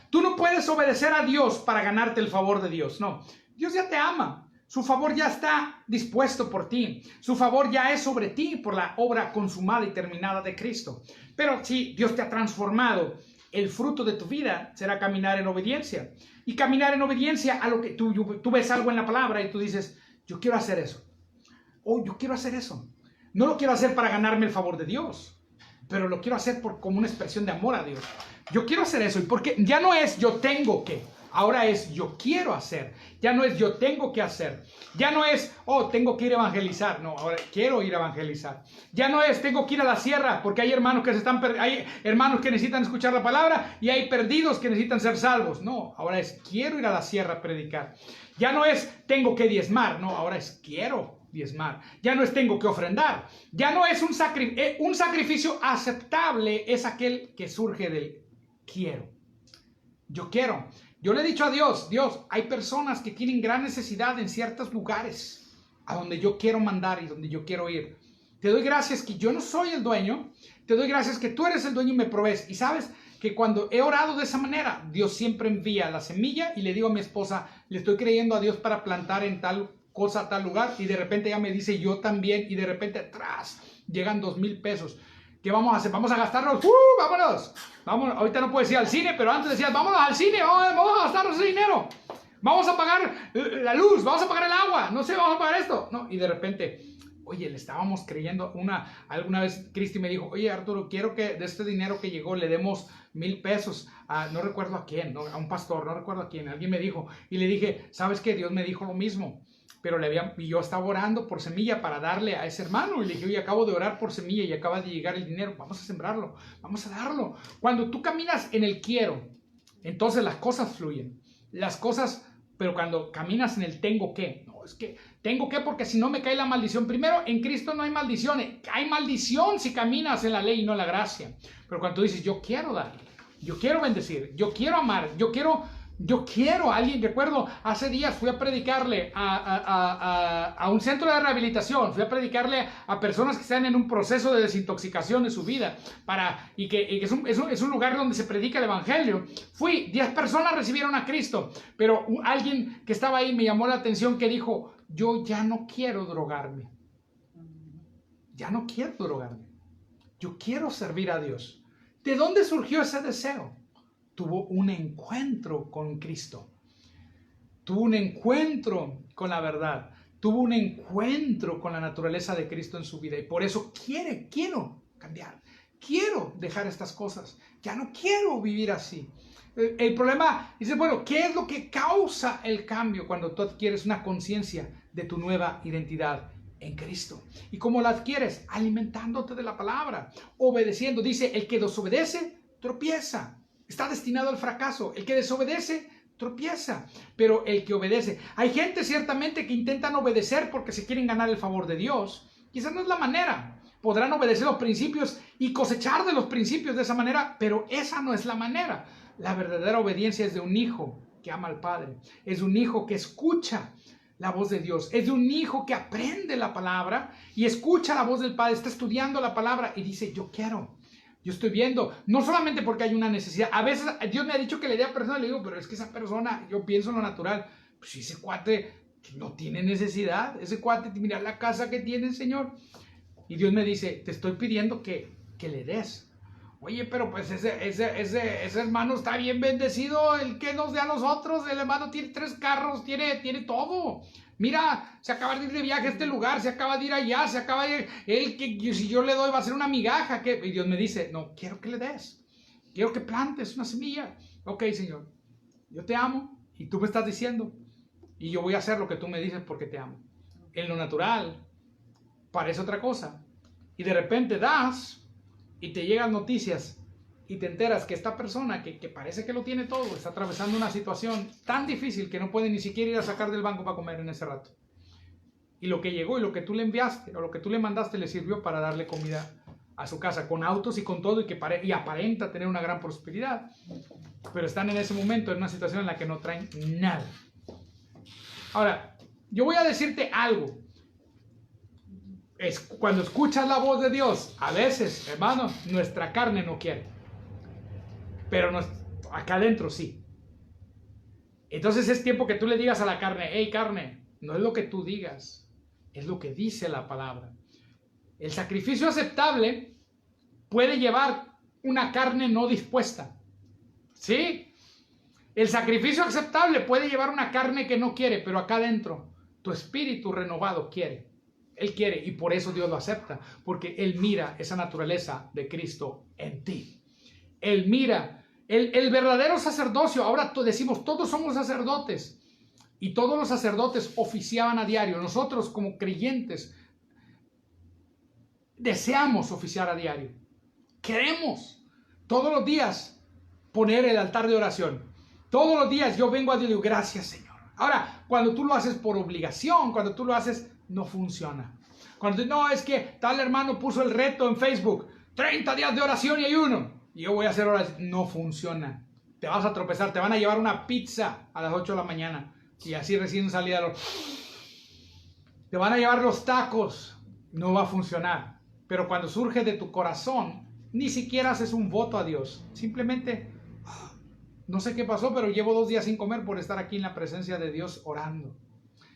Tú no puedes obedecer a Dios para ganarte el favor de Dios, no. Dios ya te ama. Su favor ya está dispuesto por ti. Su favor ya es sobre ti por la obra consumada y terminada de Cristo. Pero si Dios te ha transformado, el fruto de tu vida será caminar en obediencia. Y caminar en obediencia a lo que tú ves algo en la palabra y tú dices, yo quiero hacer eso. O yo quiero hacer eso. No lo quiero hacer para ganarme el favor de Dios, pero lo quiero hacer como una expresión de amor a Dios. Yo quiero hacer eso, y porque ya no es yo tengo que, ahora es yo quiero hacer. Ya no es yo tengo que hacer. Ya no es, oh, tengo que ir a evangelizar. No, ahora quiero ir a evangelizar. Ya no es tengo que ir a la sierra porque hay hermanos hay hermanos que necesitan escuchar la palabra y hay perdidos que necesitan ser salvos. No, ahora es quiero ir a la sierra a predicar. Ya no es tengo que diezmar. No, ahora es quiero diezmar. Ya no es tengo que ofrendar. Ya no es un sacrificio aceptable, es aquel que surge del quiero. Yo quiero. Yo le he dicho a Dios, hay personas que tienen gran necesidad en ciertos lugares a donde yo quiero mandar y donde yo quiero ir. Te doy gracias que yo no soy el dueño. Te doy gracias que tú eres el dueño y me provees. Y sabes que cuando he orado de esa manera, Dios siempre envía la semilla y le digo a mi esposa, le estoy creyendo a Dios para plantar en tal cosa, tal lugar. Y de repente ella me dice, yo también. Y de repente, ¡tras!, llegan 2,000 pesos. ¿Qué vamos a hacer? ¿Vamos a gastarnos? ¡Vámonos! Vámonos. Ahorita no puedo decir al cine, pero antes decías, vámonos al cine, vamos a gastarnos ese dinero. Vamos a pagar la luz, vamos a pagar el agua, no sé, vamos a pagar esto. No, y de repente, oye, le estábamos creyendo alguna vez Cristi me dijo, oye, Arturo, quiero que de este dinero que llegó le demos 1,000 pesos a, no recuerdo a quién, ¿no? A un pastor, no recuerdo a quién, alguien me dijo, y le dije, ¿sabes qué? Dios me dijo lo mismo. pero y yo estaba orando por semilla para darle a ese hermano, y le dije, oye, acabo de orar por semilla y acaba de llegar el dinero, vamos a sembrarlo, vamos a darlo. Cuando tú caminas en el quiero, entonces las cosas fluyen, pero cuando caminas en el tengo que, no, es que tengo que porque si no me cae la maldición. Primero, en Cristo no hay maldición, hay maldición si caminas en la ley y no en la gracia. Pero cuando tú dices, yo quiero dar, yo quiero bendecir, yo quiero amar, yo quiero a alguien. Recuerdo, hace días fui a predicarle a un centro de rehabilitación, fui a predicarle a personas que están en un proceso de desintoxicación de su vida, y que es un lugar donde se predica el evangelio. 10 personas recibieron a Cristo, pero alguien que estaba ahí me llamó la atención, que dijo, yo ya no quiero drogarme, yo quiero servir a Dios. ¿De dónde surgió ese deseo? Tuvo un encuentro con Cristo, tuvo un encuentro con la verdad, tuvo un encuentro con la naturaleza de Cristo en su vida, y por eso quiero cambiar, quiero dejar estas cosas, ya no quiero vivir así. El problema, dice, bueno, ¿qué es lo que causa el cambio cuando tú adquieres una conciencia de tu nueva identidad en Cristo? ¿Y cómo la adquieres? Alimentándote de la palabra, obedeciendo. Dice, el que desobedece, tropieza. Está destinado al fracaso. El que desobedece, tropieza. Pero el que obedece. Hay gente ciertamente que intentan obedecer porque se quieren ganar el favor de Dios. Y esa no es la manera. Podrán obedecer los principios y cosechar de los principios de esa manera, pero esa no es la manera. La verdadera obediencia es de un hijo que ama al Padre. Es de un hijo que escucha la voz de Dios. Es de un hijo que aprende la palabra y escucha la voz del Padre. Está estudiando la palabra y dice, yo quiero. Yo estoy viendo, no solamente porque hay una necesidad. A veces Dios me ha dicho que le dé a persona, le digo, pero es que esa persona, yo pienso en lo natural. Pues si ese cuate no tiene necesidad, ese cuate, mira la casa que tiene el Señor. Y Dios me dice, te estoy pidiendo que le des. Oye, pero pues ese hermano está bien bendecido, el que nos dé a nosotros. El hermano tiene 3 carros, tiene todo. Mira, se acaba de ir de viaje a este lugar, se acaba de ir allá, se acaba de ir. Si yo le doy va a ser una migaja. Y Dios me dice, no, quiero que le des. Quiero que plantes una semilla. Ok, Señor, yo te amo y tú me estás diciendo. Y yo voy a hacer lo que tú me dices porque te amo. En lo natural parece otra cosa. Y de repente das y te llegan noticias y te enteras que esta persona que parece que lo tiene todo está atravesando una situación tan difícil que no puede ni siquiera ir a sacar del banco para comer en ese rato. Y lo que llegó y lo que tú le enviaste o lo que tú le mandaste le sirvió para darle comida a su casa, con autos y con todo, y aparenta tener una gran prosperidad. Pero están en ese momento en una situación en la que no traen nada. Ahora, yo voy a decirte algo. Cuando escuchas la voz de Dios, a veces, hermano, nuestra carne no quiere. Pero acá adentro sí. Entonces es tiempo que tú le digas a la carne, hey carne, no es lo que tú digas, es lo que dice la palabra. El sacrificio aceptable puede llevar una carne no dispuesta. ¿Sí? El sacrificio aceptable puede llevar una carne que no quiere, pero acá adentro tu espíritu renovado quiere. Él quiere, y por eso Dios lo acepta, porque Él mira esa naturaleza de Cristo en ti. Él mira el verdadero sacerdocio. Ahora decimos, todos somos sacerdotes, y todos los sacerdotes oficiaban a diario. Nosotros como creyentes deseamos oficiar a diario. Queremos todos los días poner el altar de oración. Todos los días yo vengo a Dios y digo, gracias Señor. Ahora, cuando tú lo haces por obligación, cuando tú lo haces, no funciona. Cuando no, es que tal hermano puso el reto en Facebook, 30 días de oración y ayuno, y yo voy a hacer oración, no funciona. Te vas a tropezar, te van a llevar una pizza a las 8 de la mañana, y así recién salida, te van a llevar los tacos, no va a funcionar. Pero cuando surge de tu corazón, ni siquiera haces un voto a Dios, simplemente, no sé qué pasó, pero llevo 2 días sin comer por estar aquí en la presencia de Dios orando.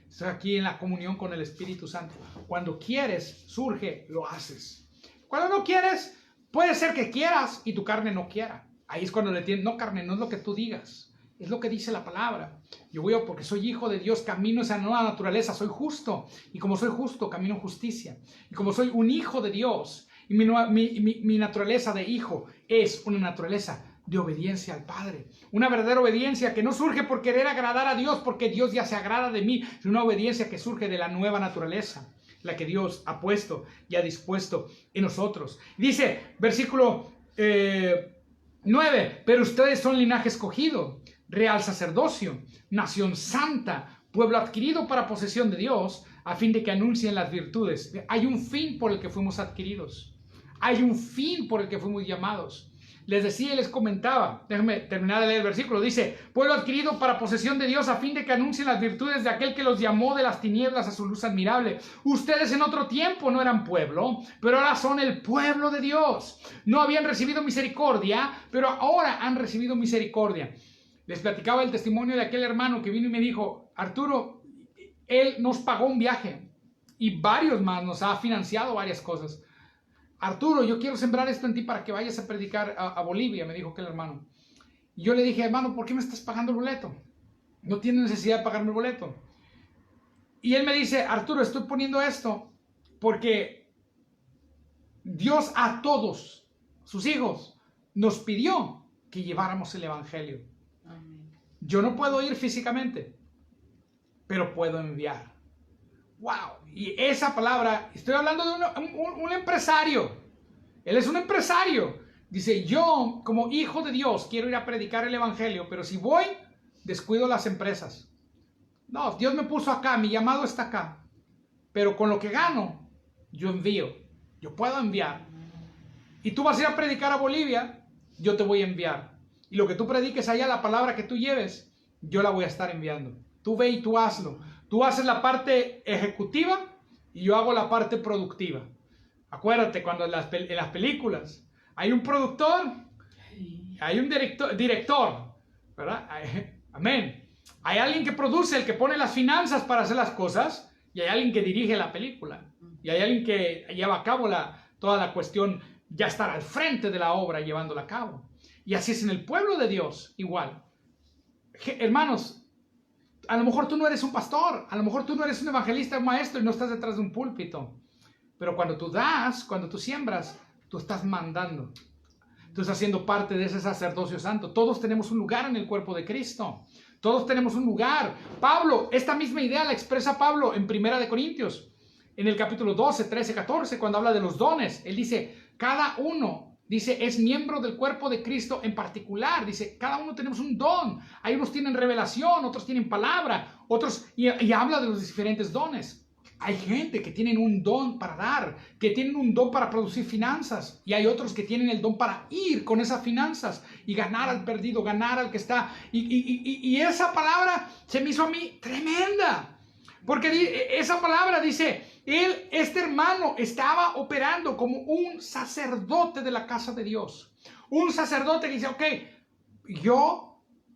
Estoy aquí en la comunión con el Espíritu Santo. Cuando quieres, surge, lo haces. Cuando no quieres, puede ser que quieras y tu carne no quiera. Ahí es cuando le tienes, no carne, no es lo que tú digas, es lo que dice la palabra. Yo voy porque soy hijo de Dios, camino esa nueva naturaleza, soy justo. Y como soy justo, camino en justicia. Y como soy un hijo de Dios, y mi naturaleza de hijo es una naturaleza de obediencia al Padre. Una verdadera obediencia que no surge por querer agradar a Dios, porque Dios ya se agrada de mí, sino una obediencia que surge de la nueva naturaleza, la que Dios ha puesto y ha dispuesto en nosotros. Dice, versículo 9, pero ustedes son linaje escogido, real sacerdocio, nación santa, pueblo adquirido para posesión de Dios, a fin de que anuncien las virtudes. Hay un fin por el que fuimos adquiridos. Hay un fin por el que fuimos llamados. Les decía y les comentaba, déjenme terminar de leer el versículo, dice, pueblo adquirido para posesión de Dios a fin de que anuncien las virtudes de aquel que los llamó de las tinieblas a su luz admirable. Ustedes en otro tiempo no eran pueblo, pero ahora son el pueblo de Dios. No habían recibido misericordia, pero ahora han recibido misericordia. Les platicaba el testimonio de aquel hermano que vino y me dijo, Arturo, él nos pagó un viaje y varios más, nos ha financiado varias cosas. Arturo, yo quiero sembrar esto en ti para que vayas a predicar a Bolivia, me dijo aquel hermano. Y yo le dije, hermano, ¿por qué me estás pagando el boleto? No tienes necesidad de pagarme el boleto. Y él me dice, Arturo, estoy poniendo esto porque Dios a todos sus hijos nos pidió que lleváramos el evangelio. Amén. Yo no puedo ir físicamente, pero puedo enviar. ¡Wow! Y esa palabra, estoy hablando de un empresario. Él es un empresario. Dice, yo como hijo de Dios quiero ir a predicar el evangelio, pero si voy, descuido las empresas. No, Dios me puso acá, mi llamado está acá. Pero con lo que gano, yo envío. Yo puedo enviar. Y tú vas a ir a predicar a Bolivia, yo te voy a enviar. Y lo que tú prediques allá, la palabra que tú lleves, yo la voy a estar enviando. Tú ve y tú hazlo. Tú haces la parte ejecutiva y yo hago la parte productiva. Acuérdate, cuando en las películas hay un productor, hay un director, ¿verdad? Amén. Hay alguien que produce, el que pone las finanzas para hacer las cosas, y hay alguien que dirige la película. Y hay alguien que lleva a cabo toda la cuestión, ya estar al frente de la obra llevándola a cabo. Y así es en el pueblo de Dios, igual. Hermanos, a lo mejor tú no eres un pastor, a lo mejor tú no eres un evangelista, un maestro y no estás detrás de un púlpito. Pero cuando tú das, cuando tú siembras, tú estás mandando. Tú estás siendo parte de ese sacerdocio santo. Todos tenemos un lugar en el cuerpo de Cristo. Todos tenemos un lugar. Pablo, esta misma idea la expresa Pablo en 1 Corintios, en el capítulo 12, 13, 14, cuando habla de los dones. Él dice, cada uno, dice, es miembro del cuerpo de Cristo en particular. Dice, cada uno tenemos un don. Hay unos tienen revelación, otros tienen palabra, otros, y habla de los diferentes dones. Hay gente que tienen un don para dar, que tienen un don para producir finanzas, y hay otros que tienen el don para ir con esas finanzas y ganar al perdido, ganar al que está. Y esa palabra se me hizo a mí tremenda, porque esa palabra dice, este hermano estaba operando como un sacerdote de la casa de Dios. Un sacerdote que dice, ok, yo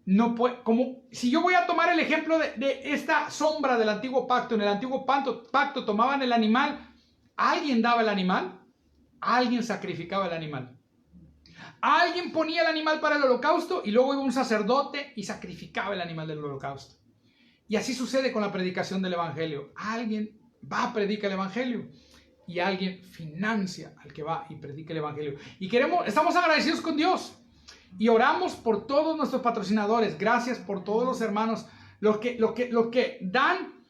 no puedo, como si yo voy a tomar el ejemplo de esta sombra del antiguo pacto. En el antiguo pacto tomaban el animal, alguien daba el animal, alguien sacrificaba el animal. Alguien ponía el animal para el holocausto y luego iba un sacerdote y sacrificaba el animal del holocausto. Y así sucede con la predicación del evangelio. Alguien va a predicar el evangelio y alguien financia al que va y predica el evangelio. Y estamos agradecidos con Dios y oramos por todos nuestros patrocinadores. Gracias por todos los hermanos, los que dan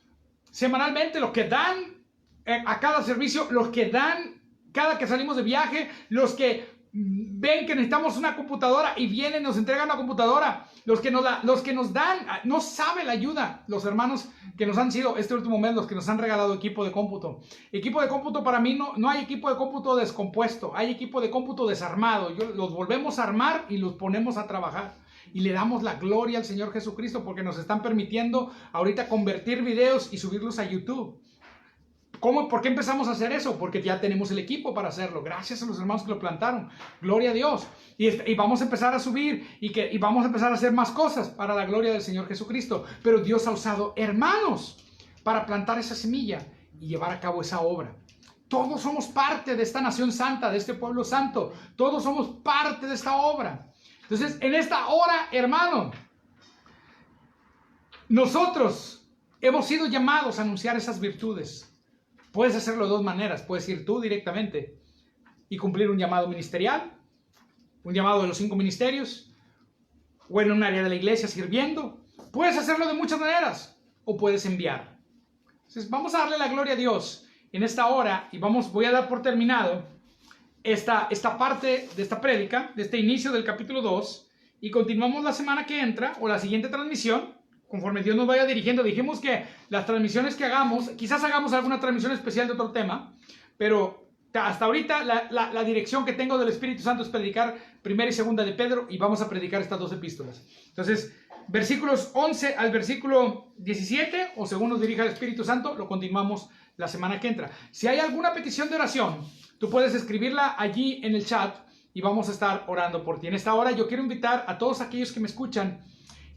semanalmente, los que dan a cada servicio, los que dan cada que salimos de viaje, los que ven que necesitamos una computadora y vienen, nos entregan una computadora, los que nos dan, no sabe la ayuda, los hermanos que nos han sido este último mes, los que nos han regalado equipo de cómputo. Equipo de cómputo para mí no hay equipo de cómputo descompuesto, hay equipo de cómputo desarmado. Los volvemos a armar y los ponemos a trabajar. Y le damos la gloria al Señor Jesucristo porque nos están permitiendo ahorita convertir videos y subirlos a YouTube. ¿Por qué empezamos a hacer eso? Porque ya tenemos el equipo para hacerlo. Gracias a los hermanos que lo plantaron. Gloria a Dios. Y vamos a empezar a subir y vamos a empezar a hacer más cosas para la gloria del Señor Jesucristo. Pero Dios ha usado hermanos para plantar esa semilla y llevar a cabo esa obra. Todos somos parte de esta nación santa, de este pueblo santo. Todos somos parte de esta obra. Entonces, en esta hora, hermano, nosotros hemos sido llamados a anunciar esas virtudes. Puedes hacerlo de dos maneras. Puedes ir tú directamente y cumplir un llamado ministerial, un llamado de los 5 ministerios, o en un área de la iglesia sirviendo. Puedes hacerlo de muchas maneras o puedes enviar. Entonces vamos a darle la gloria a Dios en esta hora y voy a dar por terminado esta parte de esta prédica, de este inicio del capítulo 2, y continuamos la semana que entra o la siguiente transmisión, conforme Dios nos vaya dirigiendo. Dijimos que las transmisiones que hagamos, quizás hagamos alguna transmisión especial de otro tema, pero hasta ahorita la dirección que tengo del Espíritu Santo es predicar primera y segunda de Pedro, y vamos a predicar estas dos epístolas. Entonces, versículos 11 al versículo 17, o según nos dirija el Espíritu Santo, lo continuamos la semana que entra. Si hay alguna petición de oración, tú puedes escribirla allí en el chat y vamos a estar orando por ti. En esta hora yo quiero invitar a todos aquellos que me escuchan,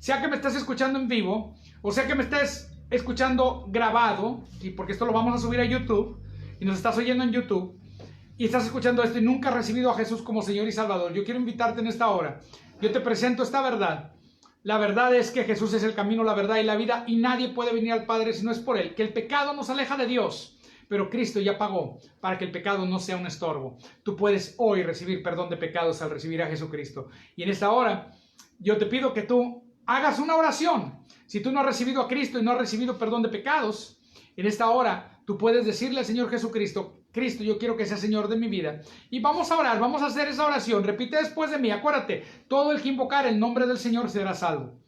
sea que me estés escuchando en vivo, o sea que me estés escuchando grabado, y porque esto lo vamos a subir a YouTube, y nos estás oyendo en YouTube, y estás escuchando esto y nunca has recibido a Jesús como Señor y Salvador. Yo quiero invitarte en esta hora. Yo te presento esta verdad. La verdad es que Jesús es el camino, la verdad y la vida, y nadie puede venir al Padre si no es por Él. Que el pecado nos aleja de Dios, pero Cristo ya pagó para que el pecado no sea un estorbo. Tú puedes hoy recibir perdón de pecados al recibir a Jesucristo. Y en esta hora, yo te pido que tú hagas una oración. Si tú no has recibido a Cristo y no has recibido perdón de pecados, en esta hora tú puedes decirle al Señor Jesucristo: Cristo, yo quiero que sea Señor de mi vida. Y vamos a orar, vamos a hacer esa oración. Repite después de mí. Acuérdate, todo el que invocar el nombre del Señor será salvo.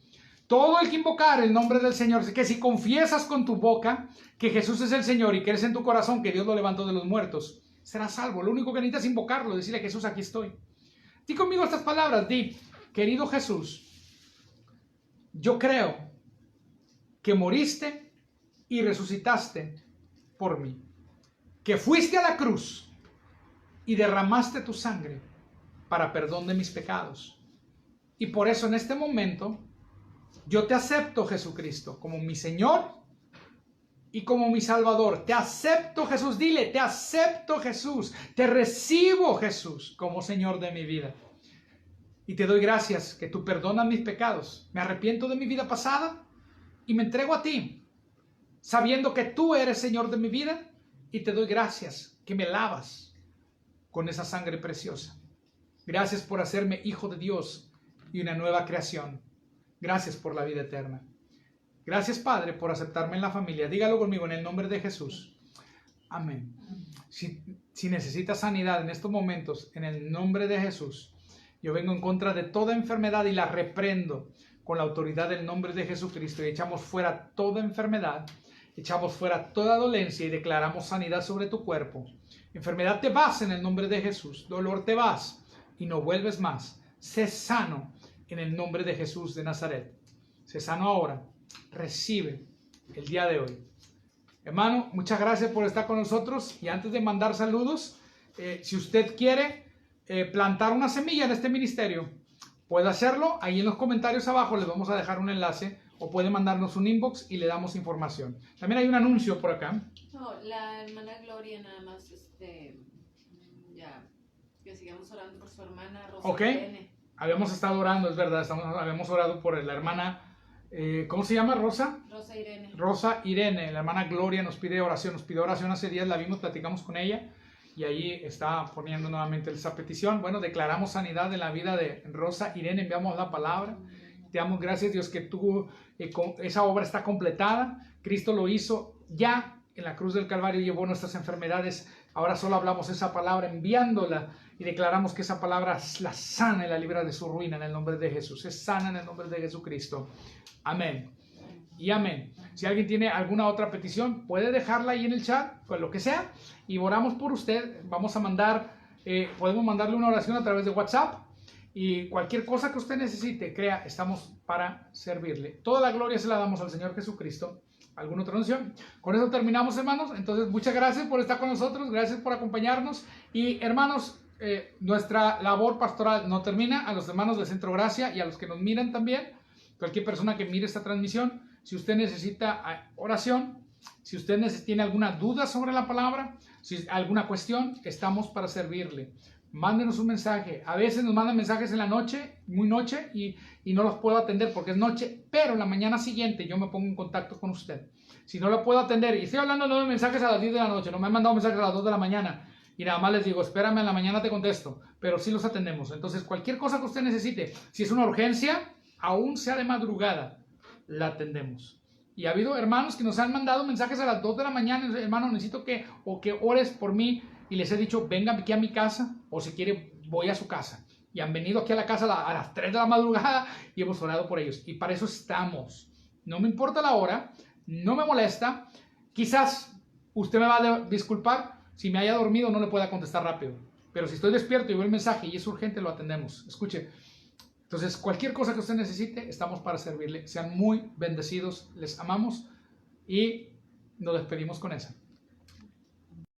Todo el que invocar el nombre del Señor, que si confiesas con tu boca que Jesús es el Señor y crees en tu corazón que Dios lo levantó de los muertos, serás salvo. Lo único que necesitas es invocarlo, decirle: Jesús, aquí estoy. Di conmigo estas palabras, di: querido Jesús, yo creo que moriste y resucitaste por mí, que fuiste a la cruz y derramaste tu sangre para perdón de mis pecados. Y por eso en este momento yo te acepto, Jesucristo, como mi Señor y como mi Salvador. Te acepto, Jesús. Dile: te acepto, Jesús. Te recibo, Jesús, como Señor de mi vida. Y te doy gracias que tú perdonas mis pecados. Me arrepiento de mi vida pasada y me entrego a ti, sabiendo que tú eres Señor de mi vida. Y te doy gracias que me lavas con esa sangre preciosa. Gracias por hacerme hijo de Dios y una nueva creación. Gracias por la vida eterna. Gracias, Padre, por aceptarme en la familia. Dígalo conmigo en el nombre de Jesús. Amén. Si necesitas sanidad en estos momentos, en el nombre de Jesús, yo vengo en contra de toda enfermedad y la reprendo con la autoridad del nombre de Jesucristo. Y echamos fuera toda enfermedad. Echamos fuera toda dolencia y declaramos sanidad sobre tu cuerpo. Enfermedad, te vas en el nombre de Jesús. Dolor, te vas y no vuelves más. Sé sano en el nombre de Jesús de Nazaret. Sé sano ahora. Recibe el día de hoy. Hermano, muchas gracias por estar con nosotros. Y antes de mandar saludos, si usted quiere plantar una semilla en este ministerio, puede hacerlo. Ahí en los comentarios abajo les vamos a dejar un enlace, o puede mandarnos un inbox y le damos información. También hay un anuncio por acá. No, la hermana Gloria nada más, ya, que sigamos orando por su hermana Rosa Irene. Habíamos estado orando, es verdad, habíamos orado por la hermana, ¿cómo se llama? Rosa Irene. Rosa Irene, la hermana Gloria nos pide oración hace días, la vimos, platicamos con ella, y ahí está poniendo nuevamente esa petición. Bueno, declaramos sanidad en la vida de Rosa Irene, enviamos la palabra. Te damos gracias, Dios, que esa obra está completada. Cristo lo hizo ya en la cruz del Calvario, llevó nuestras enfermedades. Ahora solo hablamos esa palabra enviándola y declaramos que esa palabra la sana y la libra de su ruina en el nombre de Jesús. Es sana en el nombre de Jesucristo. Amén. Y amén. Si alguien tiene alguna otra petición, puede dejarla ahí en el chat, pues lo que sea, y oramos por usted. Vamos a podemos mandarle una oración a través de WhatsApp. Y cualquier cosa que usted necesite, crea, estamos para servirle. Toda la gloria se la damos al Señor Jesucristo. ¿Alguna otra noción? Con eso terminamos, hermanos. Entonces, muchas gracias por estar con nosotros. Gracias por acompañarnos. Y, hermanos, nuestra labor pastoral no termina. A los hermanos de Centro Gracia y a los que nos miran también, cualquier persona que mire esta transmisión, si usted necesita oración, si usted tiene alguna duda sobre la palabra, si alguna cuestión, estamos para servirle. Mándenos un mensaje. A veces nos mandan mensajes en la noche, muy noche, y no los puedo atender porque es noche, pero la mañana siguiente yo me pongo en contacto con usted. Si no lo puedo atender, y estoy hablando no de mensajes a las 10 de la noche, no me han mandado mensajes a las 2 de la mañana, y nada más les digo, espérame, en la mañana te contesto, pero sí los atendemos. Entonces, cualquier cosa que usted necesite, si es una urgencia, aún sea de madrugada, la atendemos. Y ha habido hermanos que nos han mandado mensajes a las 2 de la mañana, hermano, necesito que ores por mí, y les he dicho, vengan aquí a mi casa, o si quiere, voy a su casa. Y han venido aquí a la casa a las 3 de la madrugada y hemos orado por ellos. Y para eso estamos. No me importa la hora, no me molesta. Quizás usted me va a disculpar si me haya dormido, no le pueda contestar rápido. Pero si estoy despierto y veo el mensaje y es urgente, lo atendemos. Escuche. Entonces, cualquier cosa que usted necesite, estamos para servirle. Sean muy bendecidos, les amamos y nos despedimos con esa.